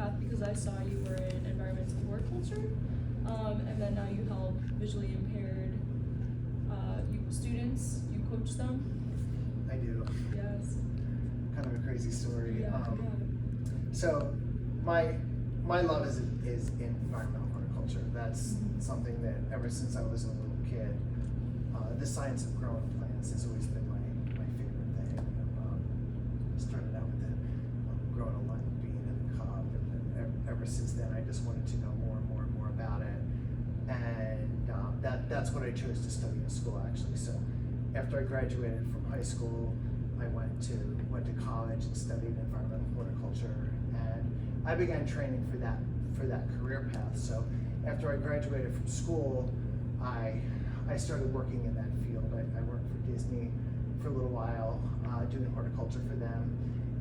path because I saw you were in environmental horticulture, and then now you help visually impaired students. You coach them. I do. Yes. Kind of a crazy story. Yeah. So my love is in environmental horticulture. That's something that ever since I was a little kid, the science of growing plants has always been my favorite thing. Started out with growing a lima bean and a cob, and ever since then I just wanted to know more and more and more about it. And that's what I chose to study in school, actually. So after I graduated from high school, I went to college and studied environmental horticulture, and I began training for that career path. So after I graduated from school, I started working in that field. I worked for Disney for a little while, doing horticulture for them,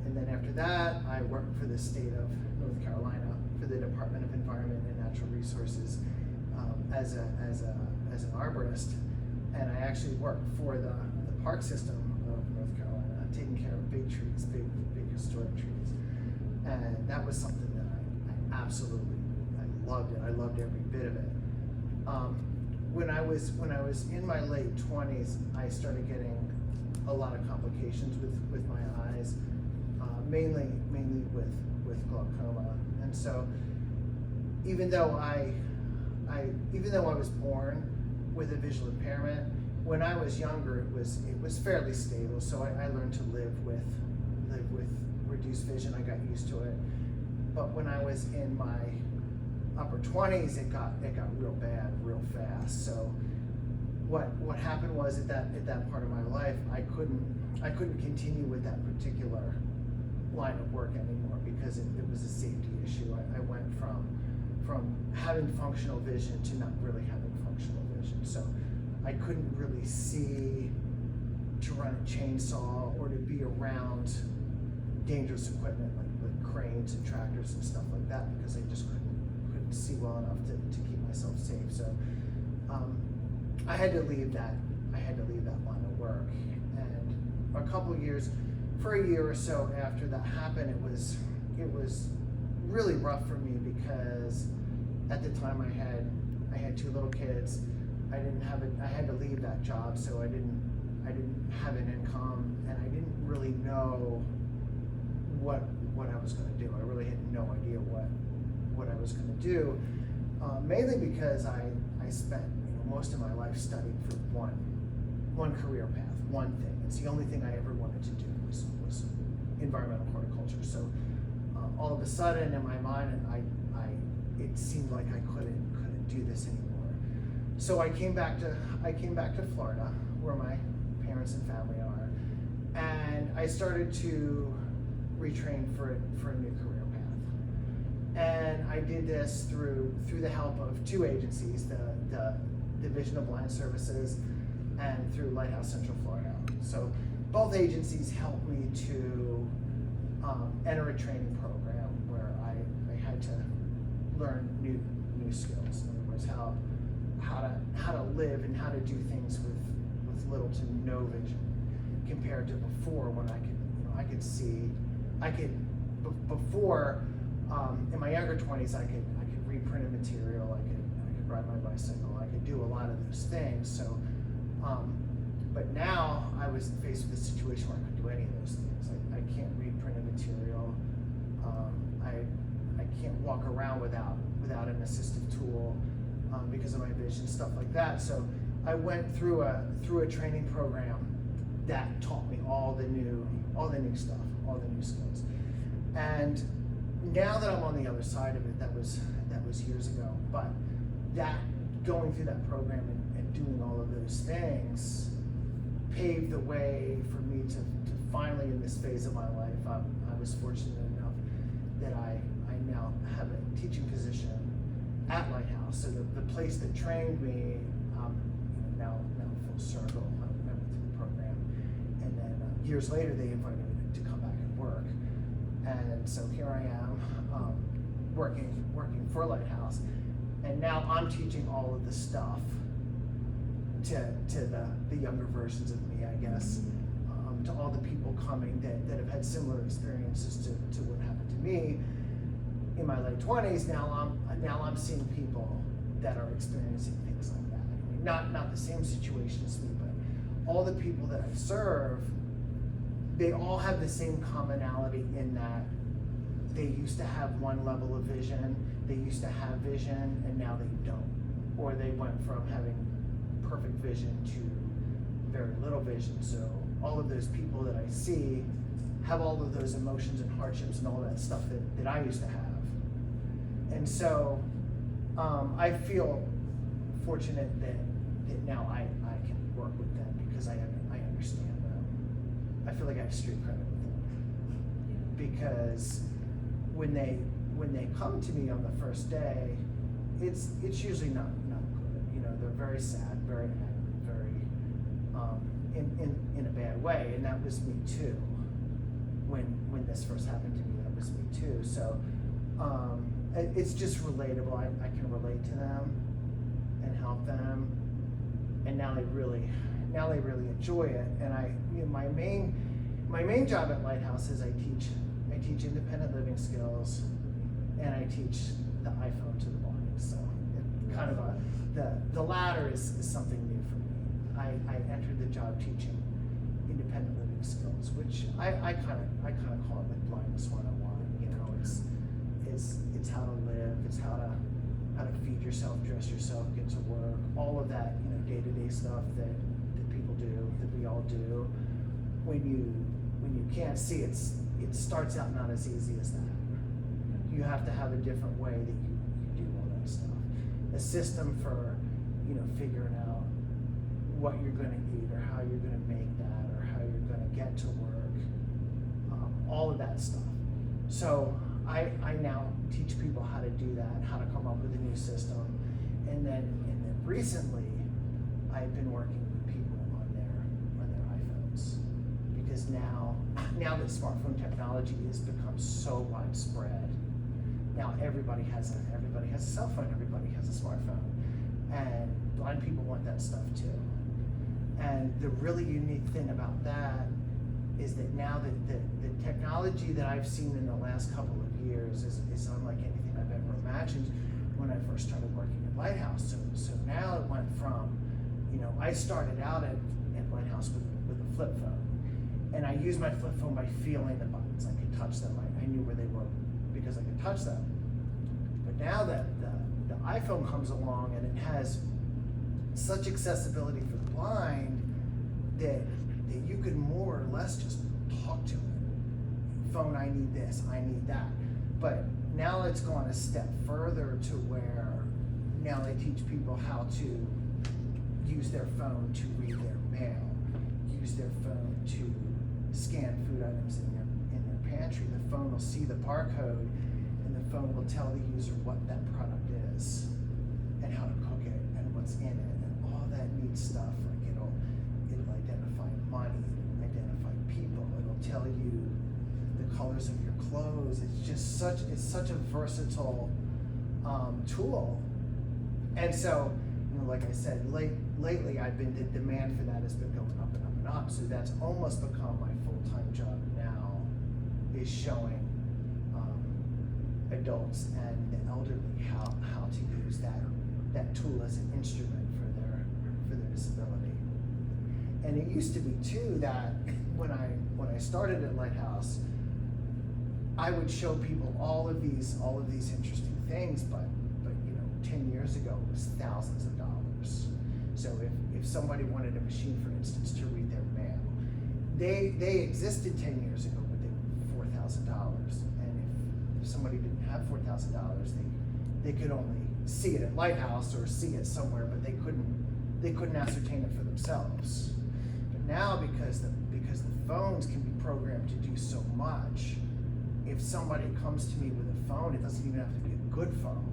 and then after that, I worked for the state of North Carolina for the Department of Environment and Natural Resources as an arborist, and I actually worked for the park system of North Carolina, taking care of big trees, big historic trees, and that was something that I absolutely loved it. I loved every bit of it. When I was in my late 20s, I started getting a lot of complications with my eyes, mainly with glaucoma, and so even though I was born with a visual impairment, when I was younger, it was fairly stable. So I learned to live with reduced vision. I got used to it. But when I was in my upper 20s, it got real bad real fast. So what happened was at that part of my life, I couldn't continue with that particular line of work anymore because it was a safety issue. I went from having functional vision to not really having functional vision. So I couldn't really see to run a chainsaw or to be around dangerous equipment like cranes and tractors and stuff like that because I just couldn't see well enough to keep myself safe. So I had to leave that line of work. And a couple of years, for a year or so after that happened, it was really rough for me because at the time I had two little kids. I had to leave that job, so I didn't have an income, and I didn't really know what I was going to do. I really had no idea what I was going to do, mainly because I spent most of my life studying for one career path, one thing. It's the only thing I ever wanted to do was environmental horticulture. So all of a sudden in my mind, it seemed like I couldn't do this anymore. So I came back to Florida, where my parents and family are, and I started to retrain for a new career path. And I did this through the help of two agencies, the Division of Blind Services and through Lighthouse Central Florida. So both agencies helped me to enter a training program where I had to learn new skills. In other words, how to live and how to do things with little to no vision, compared to before when I could see. Before in my younger 20s, I could read printed material. I could ride my bicycle. I could do a lot of those things. So, but now I was faced with a situation where I couldn't do any of those things. I can't read printed material. I can't walk around without an assistive tool because of my vision, stuff like that. So I went through a training program that taught me all the new stuff, all the new skills. And now that I'm on the other side of it, that was years ago. But that going through that program and doing all of those things paved the way for me to finally, in this phase of my life, I was fortunate enough that I now have a teaching position at Lighthouse. So the place that trained me, now full circle, I went through the program, and then years later they invited me to come back and work, and so here I am working for Lighthouse, and now I'm teaching all of the stuff to the younger versions of me, I guess, to all the people coming that have had similar experiences to what happened to me in my late 20s, now I'm seeing people that are experiencing things like that. I mean, not the same situation as me, but all the people that I serve, they all have the same commonality in that they used to have one level of vision, they used to have vision, and now they don't. Or they went from having perfect vision to very little vision. So all of those people that I see have all of those emotions and hardships and all that stuff that I used to have. And so I feel fortunate that now I can work with them because I understand them. I feel like I have street credit with them. Because when they come to me on the first day, it's usually not good. You know, they're very sad, very angry, very in a bad way, and that was me too. When this first happened to me, that was me too. So it's just relatable. I can relate to them and help them, and now they really enjoy it. And my main job at Lighthouse is I teach independent living skills, and I teach the iPhone to the blind. So kind of the latter is something new for me. I entered the job teaching independent living skills, which I kind of call it like blindness 101. You know, it's how to live, it's how to feed yourself, dress yourself, get to work, all of that, you know, day-to-day stuff that people do, that we all do. When you can't see, it starts out not as easy as that. You have to have a different way that you do all that stuff. A system for, you know, figuring out what you're going to eat or how you're going to make that or how you're going to get to work, all of that stuff. So I now teach people how to do that, how to come up with a new system, and then recently I've been working with people on their iPhones, because now that smartphone technology has become so widespread, now everybody has a cell phone, everybody has a smartphone, and blind people want that stuff too. And the really unique thing about that is that now that the technology that I've seen in the last couple of years is unlike anything I've ever imagined when I first started working at Lighthouse. So now it went from, you know, I started out at Lighthouse with a flip phone, and I used my flip phone by feeling the buttons. I could touch them. I knew where they were because I could touch them. But now that the iPhone comes along and it has such accessibility for the blind that you could more or less just talk to it. Phone, I need this, I need that. But now it's gone a step further to where now they teach people how to use their phone to read their mail, use their phone to scan food items in their pantry. The phone will see the barcode, and the phone will tell the user what that product is and how to cook it and what's in it and all that neat stuff. Like it'll identify money, it'll identify people, it'll tell you the colors of your clothes. It's such a versatile tool. And so, you know, like I said, lately the demand for that has been going up and up and up. So that's almost become my full-time job now, is showing adults and the elderly how to use that tool as an instrument for their disability. And it used to be too that when I started at Lighthouse, I would show people all of these interesting things, but you know, 10 years ago it was thousands of dollars. So if somebody wanted a machine, for instance, to read their mail, they existed 10 years ago, but they were $4,000. And if somebody didn't have $4,000, they could only see it at Lighthouse or see it somewhere, but they couldn't ascertain it for themselves. But now, because the phones can be programmed to do so much, if somebody comes to me with a phone, it doesn't even have to be a good phone.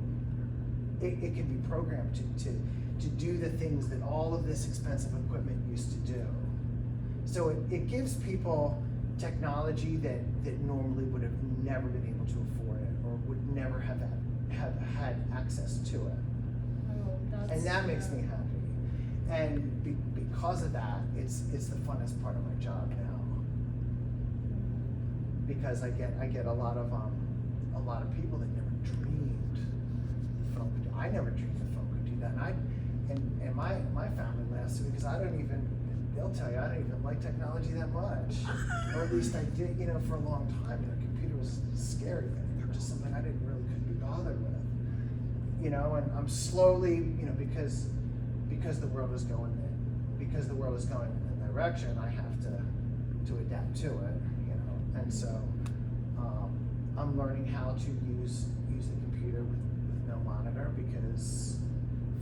It can be programmed to do the things that all of this expensive equipment used to do. So it gives people technology that normally would have never been able to afford it or would never have had access to it. Oh, And that makes me happy. And because of that, it's the funnest part of my job now. Because I get a lot of people that never I never dreamed the phone could do that. And my family laughs at me because they'll tell you I don't even like technology that much. Or at least I did, for a long time. A computer was scary. It was just something I couldn't be bothered with. And I'm slowly, because the world is going in that direction, I have to adapt to it, And so I'm learning how to use the computer with no monitor, because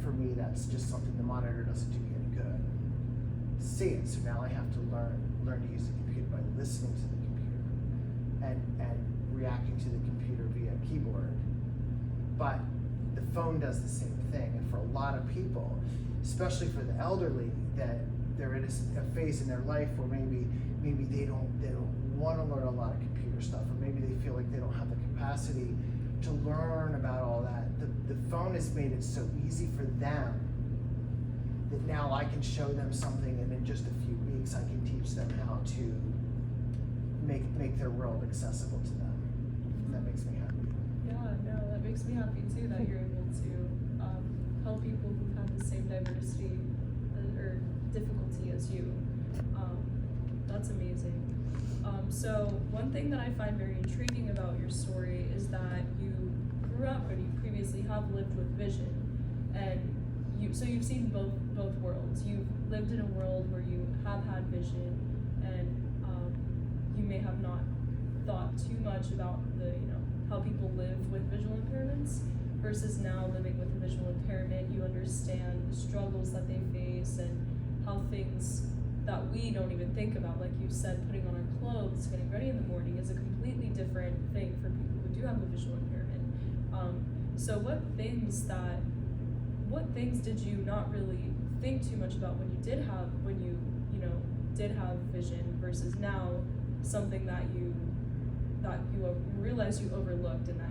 for me that's just something the monitor doesn't do me any good. See it, so now I have to learn to use the computer by listening to the computer and reacting to the computer via keyboard. But the phone does the same thing, and for a lot of people, especially for the elderly, that they're in a phase in their life where maybe they don't want to learn a lot of computer stuff, or maybe they feel like they don't have the capacity to learn about all that. The phone has made it so easy for them that now I can show them something, and in just a few weeks I can teach them how to make their world accessible to them. And that makes me happy. Yeah, no, that makes me happy too, that you're able to help people who have the same diversity or difficulty as you. That's amazing. So one thing that I find very intriguing about your story is that you grew up, or you previously have lived with vision, and so you've seen both worlds. You've lived in a world where you have had vision, and you may have not thought too much about how people live with visual impairments, versus now living with a visual impairment, you understand the struggles that they face and how things that we don't even think about, like you said, putting on our clothes, getting ready in the morning, is a completely different thing for people who do have a visual impairment. So what things did you not really think too much about when you did have vision, versus now something that you realize you overlooked, and that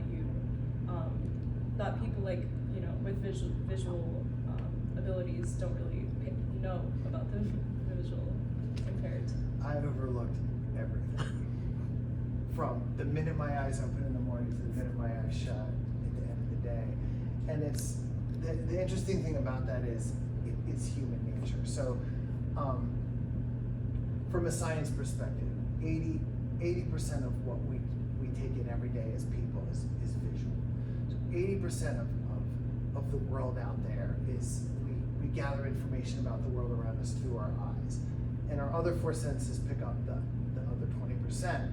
that people with visual abilities don't really know about the visual impaired? I overlooked everything. From the minute my eyes open in the morning to the minute my eyes shut at the end of the day. And it's the interesting thing about that is it's human nature. So from a science perspective, 80% of what we take in every day as people is visual. So 80% of the world out there is we gather information about the world around us through our eyes, and our other four senses pick up the other 20%.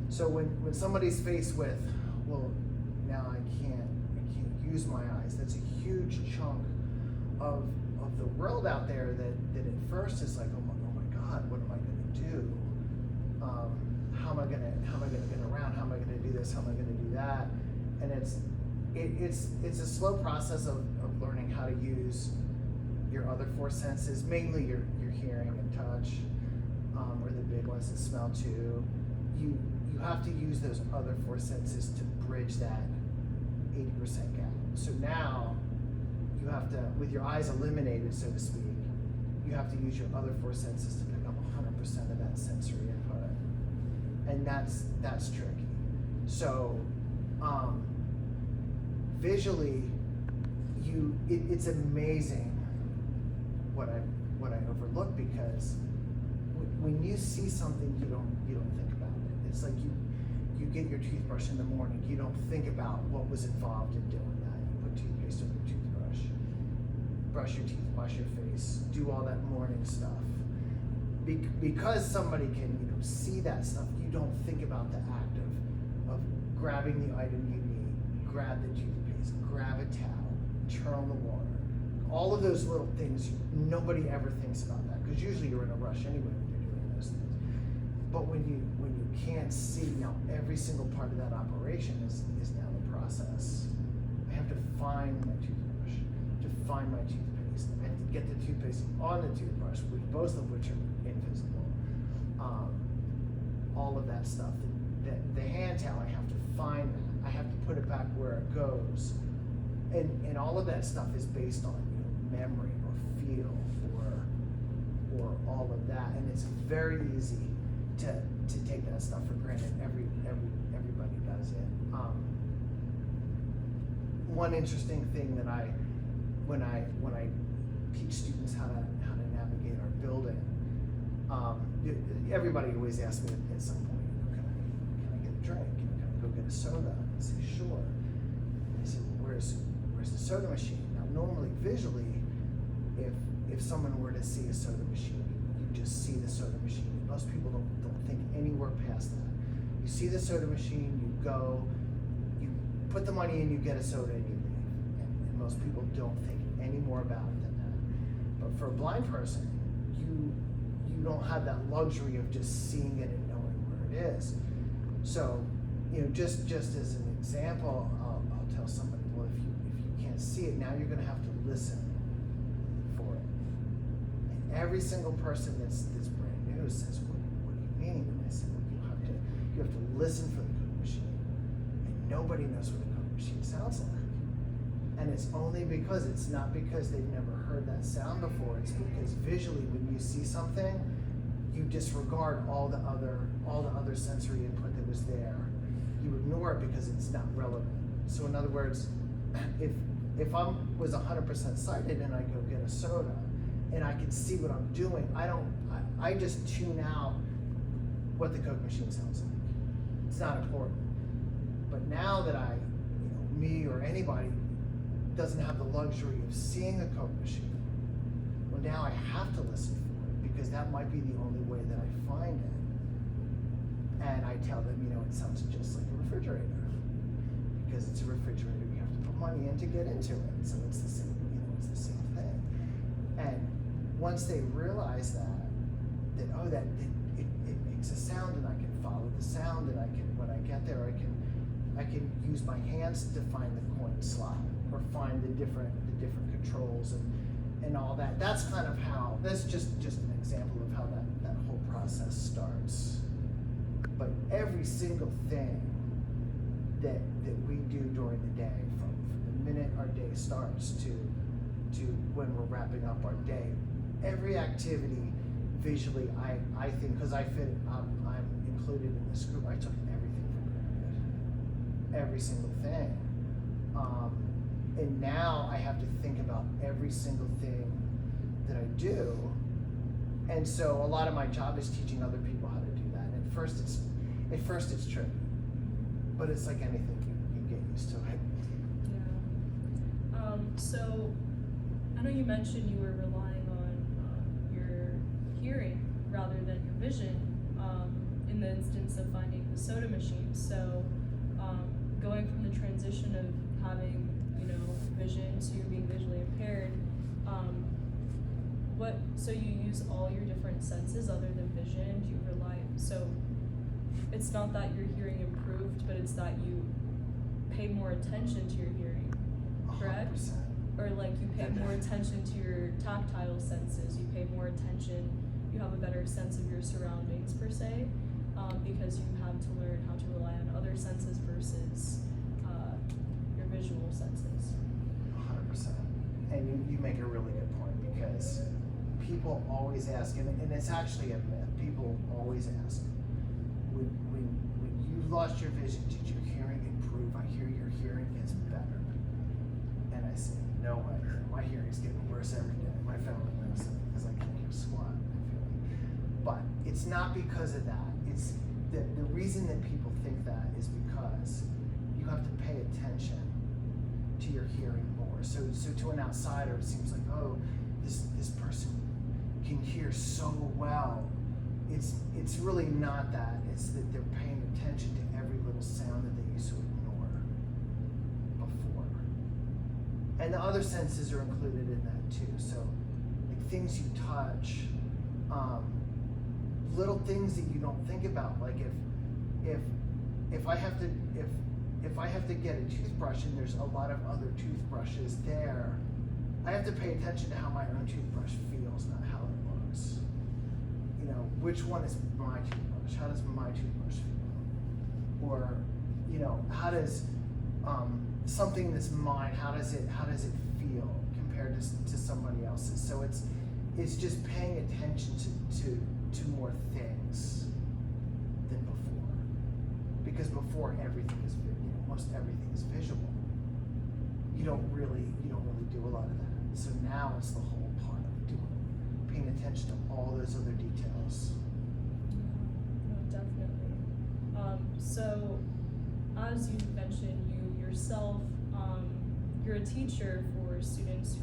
So when somebody's faced with, well, now I can't use my eyes, that's a huge chunk of the world out there that at first is like, oh my God, what am I going to do? How am I going to get around? How am I going to do this? How am I going to do that? And it's a slow process of learning how to use your other four senses, mainly your hearing and touch, or the big ones, and smell too. You have to use those other four senses to bridge that 80% gap. So now you have to, with your eyes eliminated, so to speak, you have to use your other four senses to pick up 100% of that sensory input, and that's tricky. So visually, it's amazing what I overlook, because when you see something, you don't think about it. It's like you get your toothbrush in the morning, you don't think about what was involved in doing that. You put toothpaste on your toothbrush, brush your teeth, wash your face, do all that morning stuff. Because somebody can see that stuff, you don't think about the act of grabbing the item you need, grab the toothpaste, grab a towel, turn on the water. All of those little things, nobody ever thinks about that, because usually you're in a rush anyway when you're doing those things. But when you can't see, now every single part of that operation is now the process. I have to find my toothbrush, to find my toothpaste, and to get the toothpaste on the toothbrush, both of which are invisible. All of that stuff. The hand towel, I have to find that. I have to put it back where it goes. And all of that stuff is based on memory or feel or all of that. And it's very easy to take that stuff for granted. Everybody does it. one interesting thing that when I teach students how to navigate our building, everybody always asks me at some point, can I get a drink? Can I go get a soda? I say, sure. And I say, well, where's the soda machine? Now, normally, visually, if someone were to see a soda machine, you just see the soda machine. Most people don't think anywhere past that. You see the soda machine, you go, you put the money in, you get a soda, and you leave. And most people don't think any more about it than that. But for a blind person, you don't have that luxury of just seeing it and knowing where it is. So, just as an example, I'll tell somebody, well, if you can't see it, now you're going to have to listen for it. And every single person that's brand new says, what do you mean? And I said, well, you have to listen for the Coke machine. And nobody knows what a Coke machine sounds like. And it's only because, it's not because they've never heard that sound before, it's because visually when you see something, you disregard all the other sensory input that was there. You ignore it because it's not relevant. So in other words, if I was 100% sighted and I go get a soda and I can see what I'm doing, I just tune out what the Coke machine sounds like. It's not important. But now that me or anybody doesn't have the luxury of seeing a Coke machine, well, now I have to listen for it because that might be the only way that I find it. And I tell them, it sounds just like a refrigerator. Because it's a refrigerator, you have to put money in to get into it. So it's the same, it's the same thing. And once they realize that it makes a sound and I can follow the sound and when I get there, I can use my hands to find the coin slot or find the different controls and all that. That's kind of how, that's just an example of how that whole process starts. But every single thing that we do during the day, from the minute our day starts to when we're wrapping up our day, every activity visually, I think, because I'm included in this group, I took everything for granted. Every single thing. And now I have to think about every single thing that I do. And so a lot of my job is teaching other people how to do that. And at first it's tricky, but it's like anything, you get used to it. Yeah. So I know you mentioned you were relying on your hearing rather than your vision in the instance of finding the soda machine. So going from the transition of having vision to being visually impaired, so you use all your different senses other than vision? Do you rely, so it's not that your hearing improved, but it's that you pay more attention to your hearing, correct? 100%. Or like you pay more attention to your tactile senses, you pay more attention, you have a better sense of your surroundings per se, because you have to learn how to rely on other senses versus your visual senses. 100%. And you make a really good point, because people always ask, and it's actually a myth, people always ask, when you lost your vision, did your hearing improve? I hear your hearing is better. And I say, no way, my hearing's getting worse every day. My family knows it because I can't hear squat. But it's not because of that. It's the reason that people think that is because you have to pay attention to your hearing more. So to an outsider, it seems like, oh, this person can hear so well. It's really not that. It's that they're paying attention to every little sound that they used to ignore before. And the other senses are included in that too. So like things you touch, little things that you don't think about. Like if I have to get a toothbrush and there's a lot of other toothbrushes there, I have to pay attention to how my own toothbrush feels, not how it looks. Which one is my toothbrush? How does my toothbrush feel? Or, how does something that's mine, how does it feel compared to somebody else's? So it's just paying attention to more things than before. Because before everything is most everything is visual. you don't really do a lot of that. So now it's the whole part of paying attention to all those other details. No, definitely. So as you mentioned, you yourself, you're a teacher for students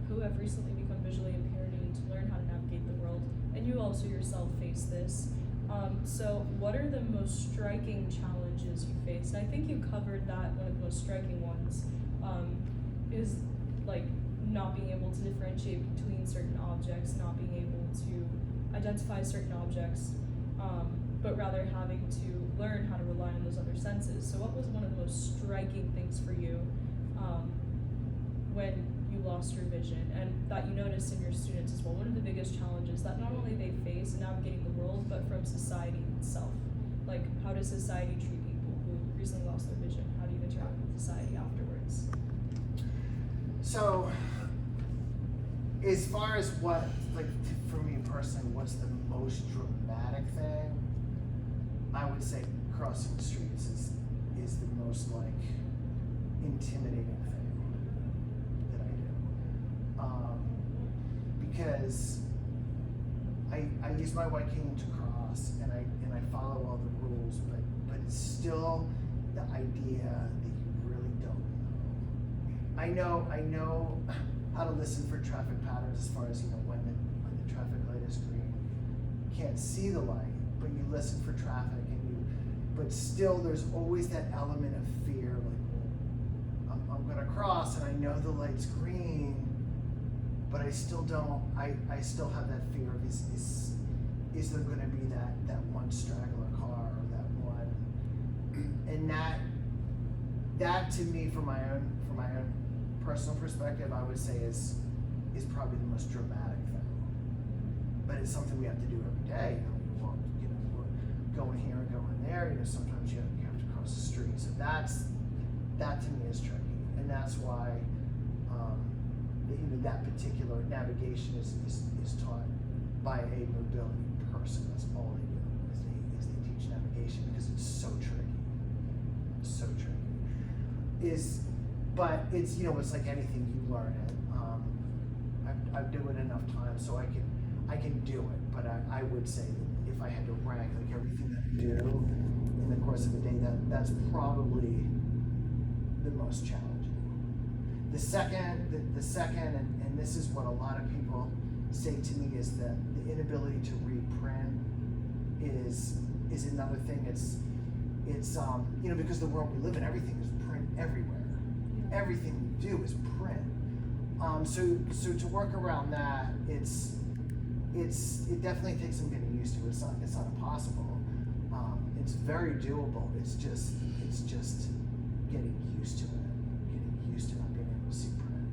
who have recently become visually impaired and need to learn how to navigate the world, and you also yourself face this. So what are the most striking challenges you face? And I think you covered that. One of the most striking ones is like not being able to differentiate between certain objects, not being able to identify certain objects, but rather having to learn how to rely on those other senses. So what was one of the most striking things for you when you lost your vision, and that you noticed in your students as well? One of the biggest challenges that not only they face in navigating the world, but from society itself. Like, how does society treat people who recently lost their vision? How do you interact with society afterwards? So, as far as what, like, for me personally, what's the most dramatic thing? I would say crossing the streets is the most, like, intimidating thing that I do. Because I use my white cane to cross, and I follow all the rules, but it's still the idea that you really don't know. I know how to listen for traffic patterns as far as, when the traffic light is green. You can't see the light, but you listen for traffic, but still there's always that element of fear, like, well, I'm gonna cross and I know the light's green, but I still don't, I still have that fear of is there gonna be that one straggler car or that one, and that to me, from my own personal perspective, I would say is probably the most dramatic thing. But it's something we have to do every day. We're going here and going there. Sometimes you have to cross the street. So that to me is tricky, and that's why that particular navigation is taught by a mobility person. That's all they do is they teach navigation, because it's so tricky. So tricky. But it's it's like anything, you learn it. I've done it enough times so I can do it. But I would say that if I had to rank like everything that I do in the course of a day, that's probably the most challenging. The second, and this is what a lot of people say to me, is that the inability to read print is another thing. It's because the world we live in, everything is print everywhere. Everything we do is print. So to work around that, it definitely takes some getting used to. It's not impossible. It's very doable. It's just getting used to it. Getting used to not being able to see print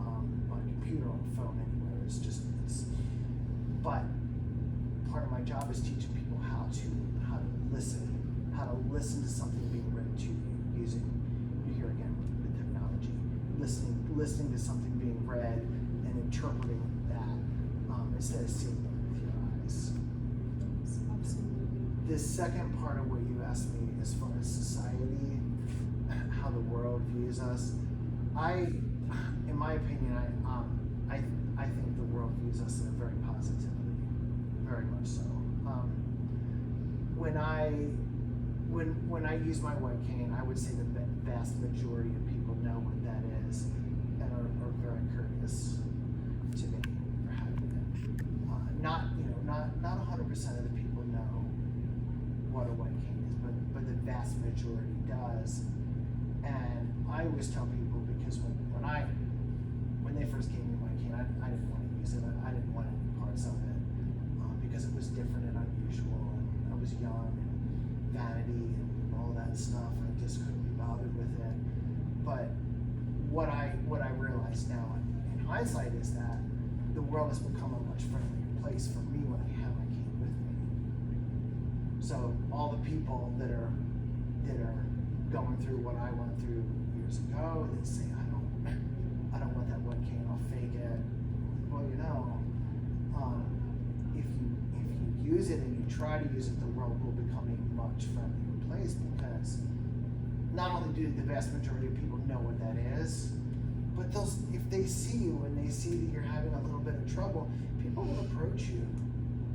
on a computer, on a phone, anywhere. But part of my job is teaching people how to listen to something being read to you, using, here again with technology, listening to something being read and interpreting that instead of seeing it with your eyes. Absolutely. The second part of what you asked me, as far as society, how the world views us, in my opinion, I think the world views us very positively, very much so. When I use my white cane, I would say the vast majority of people know what that is and are very courteous to me for having it. Not 100% of the people know what a white cane is, but the vast majority does. And I always tell people, because when they first gave me my cane, I didn't want to use it. I didn't want any parts of it because it was different and unusual, and I was young, and vanity and all that stuff. I just couldn't be bothered with it. But what I realize now in hindsight is that the world has become a much friendlier place for me when I have my cane with me. So all the people that are going through what I went through years ago, they say, I don't want that white cane, I'll fake it. Well, if you use it and you try to use it, the world will become a much friendlier place, because not only do the vast majority of people know know what that is. But if they see you and they see that you're having a little bit of trouble, people will approach you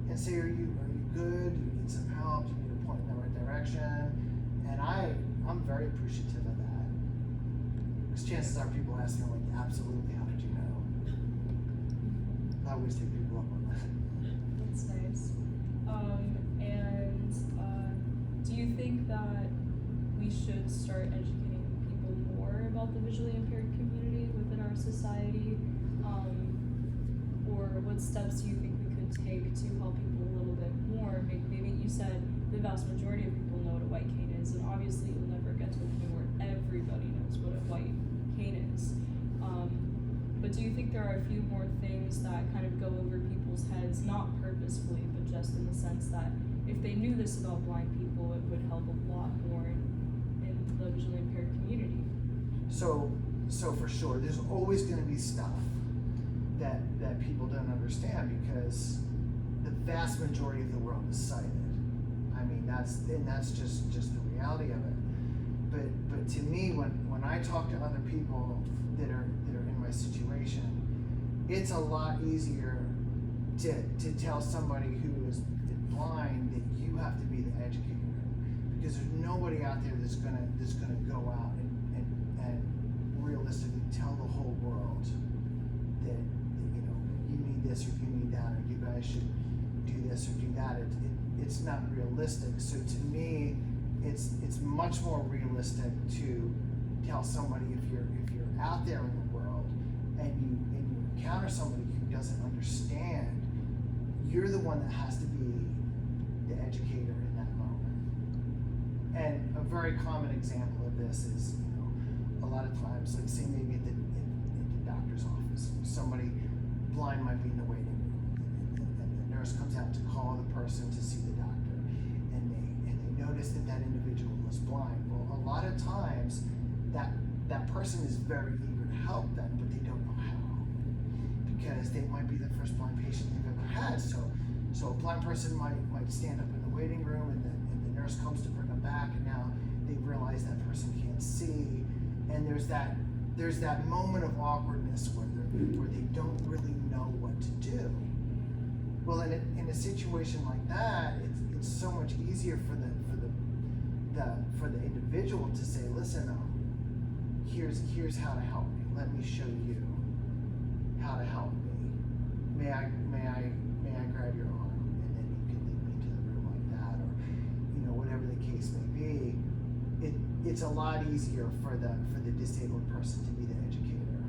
and say, are you good? Do you need some help? Do you need a point in the right direction? And I'm very appreciative of that. Because chances are people ask me, like, absolutely, how did you know? I always take people up on that. That's nice. Do you think that we should start educating people more about the visually impaired community within our society? Or what steps do you think we could take to help people a little bit more? Maybe you said the vast majority of people know what a white cane is, and obviously you'll never get to a point where everybody knows what a white cane is. But do you think there are a few more things that kind of go over people's heads, not purposefully, but just in the sense that if they knew this about blind people, it would help a lot more in the visually impaired community? So for sure, there's always going to be stuff that people don't understand, because the vast majority of the world is sighted. I mean, that's just the reality of it. But to me, when I talk to other people that are in my situation, it's a lot easier to tell somebody who is blind that you have to be the educator, because there's nobody out there that's gonna go out and realistically tell the whole world that you need this or you need that, or you guys should do this or do that. It's not realistic. So to me, it's much more realistic to tell somebody, if you're out there in the world and you encounter somebody who doesn't understand, you're the one that has to be the educator in that moment. And a very common example of this is, a lot of times, like say maybe in the doctor's office, somebody blind might be in the waiting room, and the nurse comes out to call the person to see the doctor, and they notice that individual is blind. Well, a lot of times that person is very eager to help them, but they don't know how, because they might be the first blind patient they've ever had. So a blind person might stand up in the waiting room, and the nurse comes to bring them back, and now they realize that person can't see, and there's that moment of awkwardness where they don't really know what to do. Well, in a situation like that, it's so much easier for the individual to say, listen, here's how to help me. Let me show you how to help me. May I grab your arm, and then you can lead me to the room like that, or whatever the case may be. It's a lot easier for the disabled person to be the educator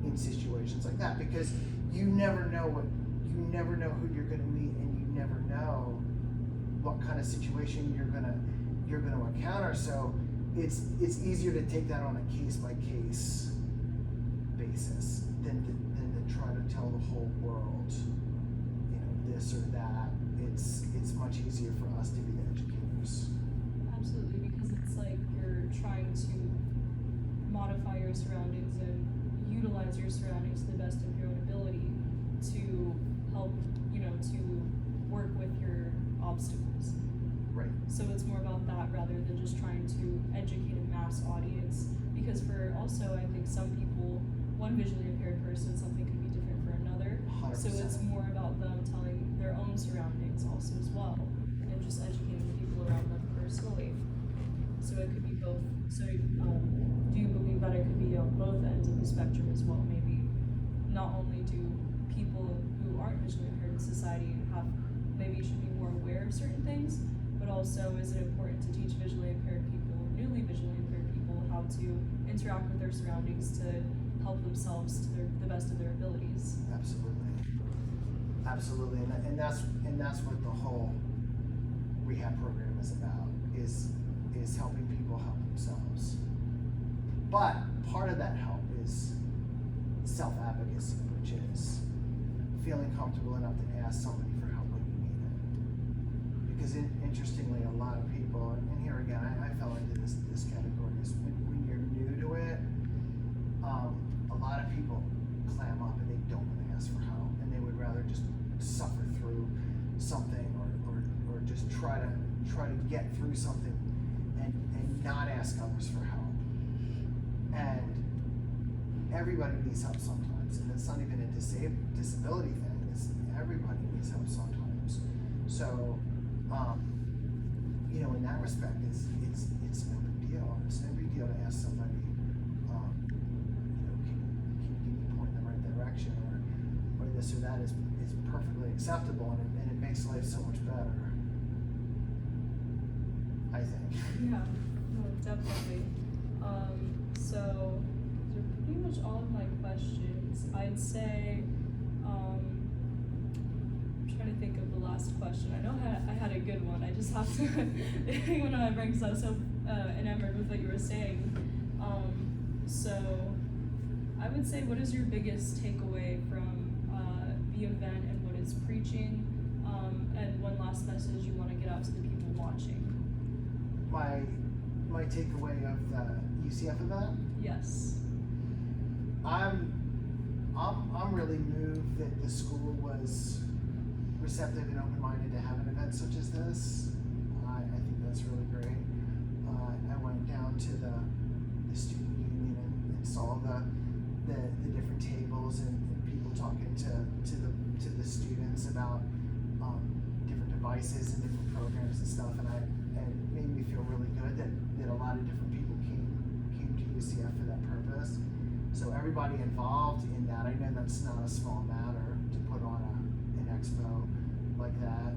in situations like that, because you never know who you're going to meet, and you never know what kind of situation you're gonna encounter. So it's easier to take that on a case by case basis than to try to tell the whole world, this or that. It's much easier for us to be the educators. Absolutely, because it's like you're trying to modify your surroundings and utilize your surroundings to the best of your own ability to help, to work with your obstacles. Right. So it's more about that rather than just trying to educate a mass audience. Because for also, I think some people, one visually impaired person, something could be different for another. 100%. So it's more about them telling their own surroundings also as well, and just educating the people around them personally. So it could be both. So do you believe that it could be on both ends of the spectrum as well? Maybe not only do people who aren't visually impaired in society maybe should be more aware of certain things, but also is it important to teach visually impaired people, newly visually impaired people, how to interact with their surroundings to help themselves to the best of their abilities? Absolutely, and that's what the whole rehab program is about, is helping people help themselves. But part of that help is self-advocacy, which is feeling comfortable enough to ask somebody for help when you need it. Because interestingly, a lot of people, and here again, I fell into this category, is when you're new to it, a lot of people clam up and they don't want to ask for help, and they would rather just suffer through something, or just try to get through something and not ask others for help. everybody needs help sometimes, and it's not even a disability thing. It's everybody needs help sometimes. So, you know, in that respect, it's no big deal. It's no big deal to ask somebody, you know, can you point in the right direction, or this or that is perfectly acceptable, and it makes life so much better, I think. Yeah, no, definitely. So those are pretty much all of my questions. I'd say, I'm trying to think of the last question. I know I had a good one. I just have to think when I bring, because I was so enamored with what you were saying. So I would say, what is your biggest takeaway from the event and what it's preaching? And one last message you want to get out to the people watching. My takeaway of the UCF event? Yes. I'm really moved that the school was receptive and open-minded to have an event such as this. I think that's really great. I went down to the student union and saw the different tables and people talking to the students about different devices and different programs and stuff, and it made me feel really good that a lot of different people came to UCF for that purpose. So everybody involved in that, I know that's not a small matter to put on an expo like that.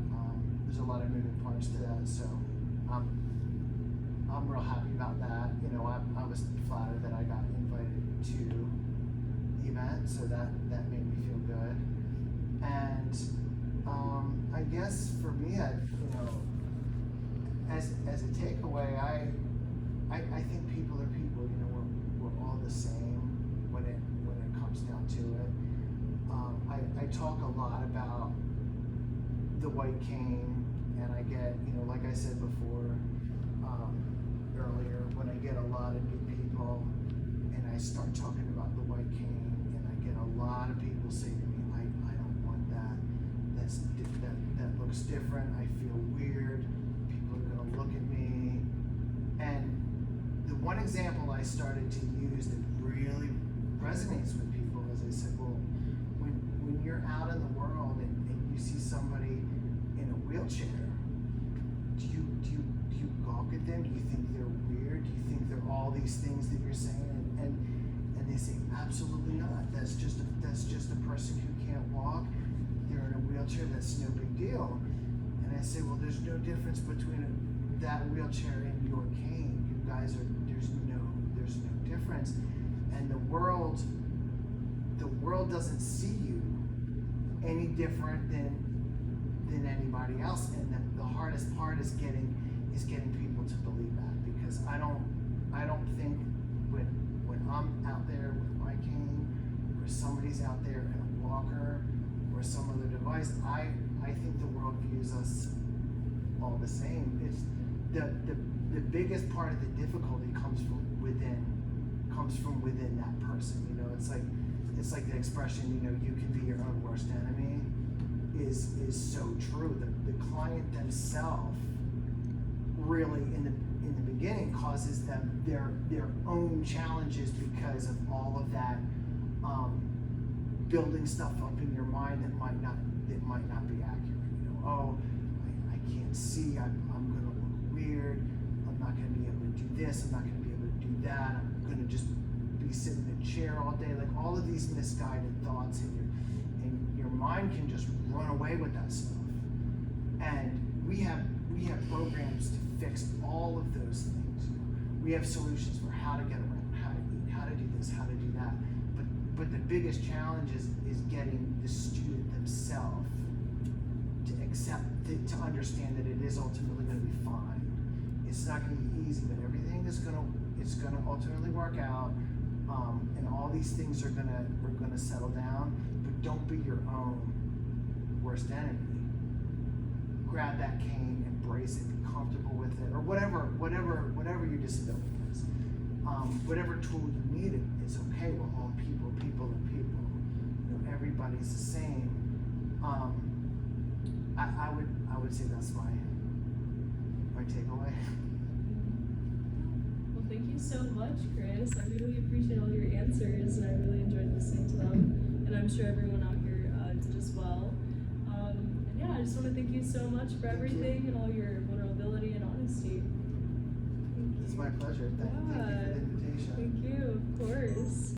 There's a lot of moving parts to that, so I'm real happy about that. You know, I was flattered that I got invited to the event, so that made me feel good. And I guess for me, you know, as a takeaway, I think people are people. You know, we're all the same when it comes down to it. I talk a lot about the white cane, and I get, you know, like I said before, earlier, when I get a lot of new people and I start talking about the white cane, and I get a lot of people say to me, I don't want that. That looks different. I feel weird. People are gonna look at me. And the one example I started to use that really resonates with people is I said, well, when you're out in the world and you see somebody in a wheelchair, do you gawk at them? Do you think they're weird? Do you think they're all these things that you're saying? And they say, absolutely not. That's just a person who can't walk. They're in a wheelchair. That's no big deal. And I say, well, there's no difference between that wheelchair and your cane. You guys are there's no difference. And the world doesn't see you any different than anybody else. And the hardest part is getting people to believe that, because I don't think when I'm out there with my cane, or somebody's out there in a walker or some other device, I think the world views us all the same. It's the biggest part of the difficulty comes from within that person. You know, it's like the expression, you know, you can be your own worst enemy is so true. The client themselves really in the beginning causes them their own challenges because of all of that building stuff up in your mind that might not be accurate. You know, oh, I can't see, I'm gonna look weird, I'm not gonna be able to do this, I'm not gonna be able to do that, I'm gonna just be sitting in a chair all day. Like all of these misguided thoughts, and your mind can just run away with that stuff. And we have programs to fix all of those things. We have solutions for how to get around, how to eat, how to do this, how to do that. But the biggest challenge is getting the student themselves to accept, to understand that it is ultimately going to be fine. It's not going to be easy, but everything is going to ultimately work out, and all these things are going to settle down. But don't be your own worst enemy. Grab that cane, embrace it, be comfortable with it, or whatever your disability is. Whatever tool you need, it's okay. We're all people are people. You know, everybody's the same. I would say that's my takeaway. Well, thank you so much, Chris. I really appreciate all your answers. answers, and I really enjoyed listening to them. And I'm sure everyone out here did as well. And yeah, I just want to thank you so much for everything and all your vulnerability and honesty. Thank you. It's my pleasure. Thank you for the invitation. Thank you, of course.